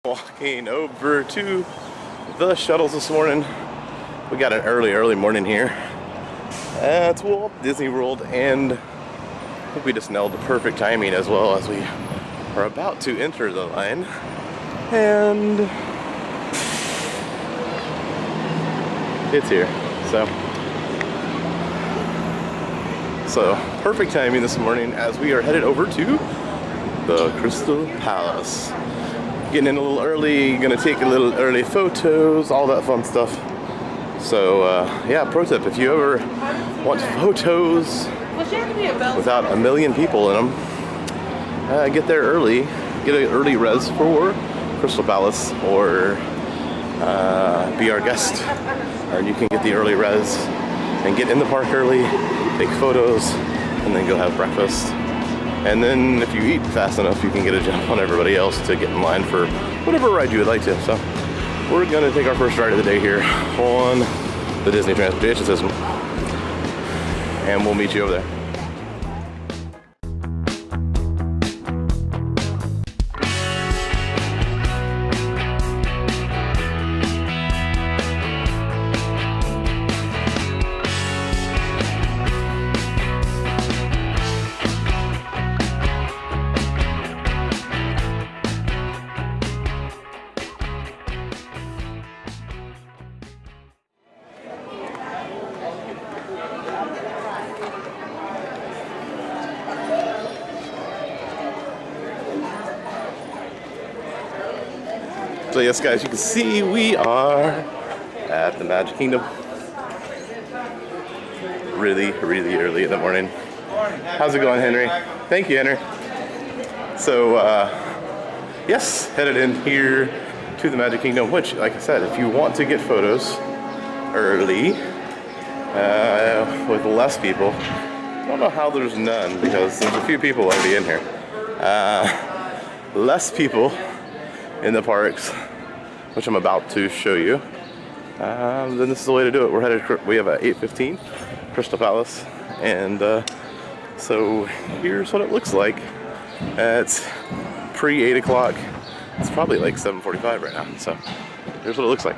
Walking over to the shuttles this morning. We got an early morning here at Walt Disney World, and I think we just nailed the perfect timing as well as we are about to enter the line. And it's here. So perfect timing this morning as we are headed over to the Crystal Palace. Getting in a little early, gonna take a little early photos, all that fun stuff. So yeah, pro tip, if you ever want photos without a million people in them, get there early, get an early res for Crystal Palace, or be our guest, and you can get the early res and get in the park early, take photos, and then go have breakfast. And then if you eat fast enough, you can get a jump on everybody else to get in line for whatever ride you would like to. So we're gonna take our first ride of the day here on the Disney transportation system, and we'll meet you over there. So yes, guys, you can see we are at the Magic Kingdom. Really early in the morning. How's it going, Henry? Thank you, Henry. So, yes, headed in here to the Magic Kingdom, which, like I said, if you want to get photos early, with less people, I don't know how there's none, because there's a few people already in here. Less people in the parks, which I'm about to show you, then this is the way to do it. We have a 8:15 Crystal Palace, and so here's what it looks like. It's pre 8 o'clock. It's probably like 7:45 right now, so here's what it looks like.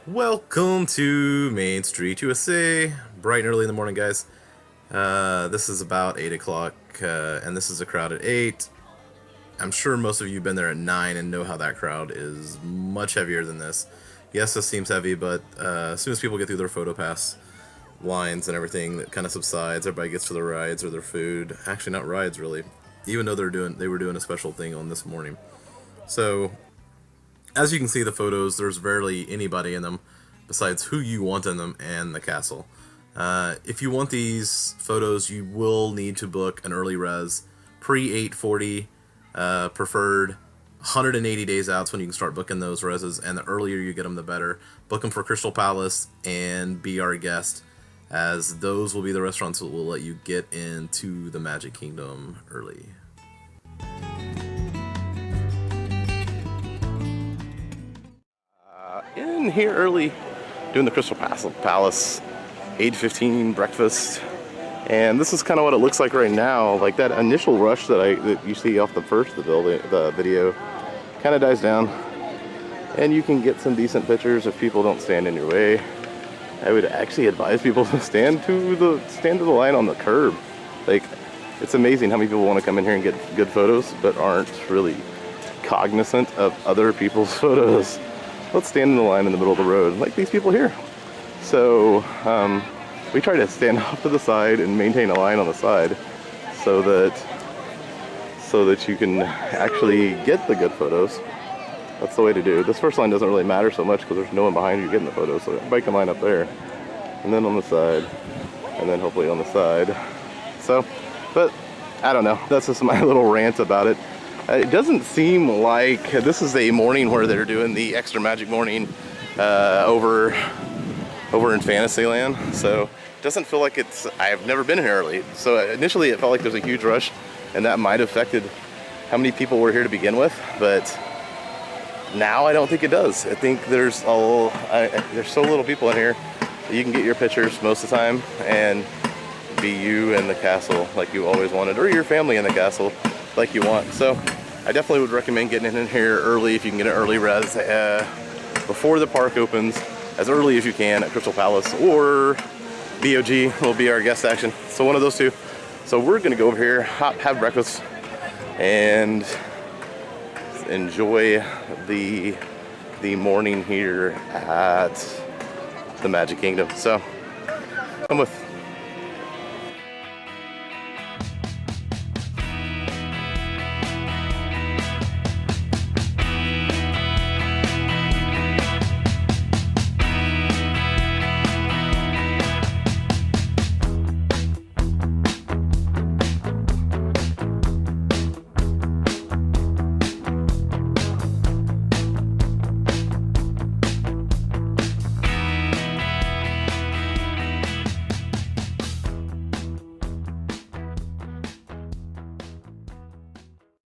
Welcome to Main Street, USA. Bright and early in the morning, guys. This is about 8 o'clock, and this is a crowd at 8. I'm sure most of you have been there at 9 and know how that crowd is much heavier than this. Yes, this seems heavy, but as soon as people get through their photo pass lines and everything, that kind of subsides. Everybody gets to their rides or their food. Actually, not rides, really. Even though they were doing a special thing on this morning. So, as you can see the photos, there's barely anybody in them besides who you want in them and the castle. If you want these photos, you will need to book an early res, pre 8:40, preferred, 180 days out is when you can start booking those reses, and the earlier you get them, the better. Book them for Crystal Palace and be our guest, as those will be the restaurants that will let you get into the Magic Kingdom early. In here early, doing the Crystal Palace 8:15 breakfast, and this is kind of what it looks like right now. Like that initial rush that you see off the first of the video kind of dies down, and you can get some decent pictures if people don't stand in your way. I would actually advise people to stand to the line on the curb. Like, it's amazing how many people want to come in here and get good photos but aren't really cognizant of other people's photos. Let's stand in the line in the middle of the road, like these people here. So we try to stand off to the side and maintain a line on the side so that you can actually get the good photos. That's the way to do. This first line doesn't really matter so much because there's no one behind you getting the photos. So everybody can line up there, and then on the side, and then hopefully on the side. So, but I don't know. That's just my little rant about it. It doesn't seem like this is a morning where they're doing the extra magic morning over in Fantasyland. So it doesn't feel like it's, I've never been here early. So initially it felt like there's a huge rush, and that might have affected how many people were here to begin with. But now I don't think it does. I think there's so little people in here that you can get your pictures most of the time and be you in the castle like you always wanted, or your family in the castle like you want. So I definitely would recommend getting in here early if you can get an early res before the park opens, as early as you can at Crystal Palace, or BOG will be our guest action. So one of those two. So we're gonna go over here, have breakfast, and enjoy the morning here at the Magic Kingdom. So come with.